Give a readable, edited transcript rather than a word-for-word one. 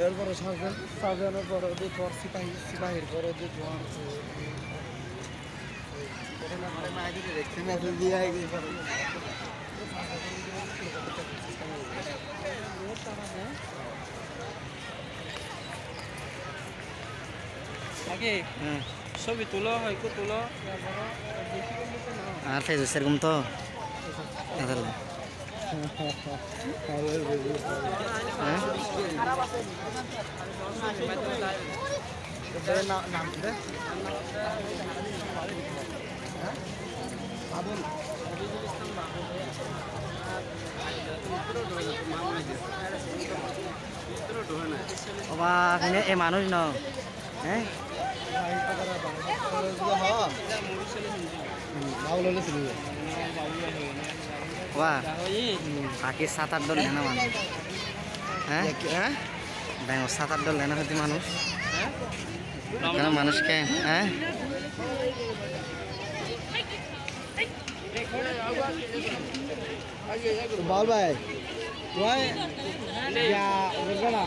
এরপরে সার্জেন সার্জেনের পরে ওদের তোর সিপাহীর পরে ওদের তোমার আগে ছবি তুলো হয়তো তুলো আর ফেসবুক সেরকম তো নাম কি রে আবুল বাবা এখানে এ মানুষ ন হ্যাঁ বাবুল হলে ছিল বাবা বাকি 7-8 দল লেনা মানুষ হ্যাঁ হ্যাঁ ব্যাং 7-8 দল লেনা হতে মানুষ কেন মানুষকে হ্যাঁ बाल भाई तुम्हें क्या बोलना ना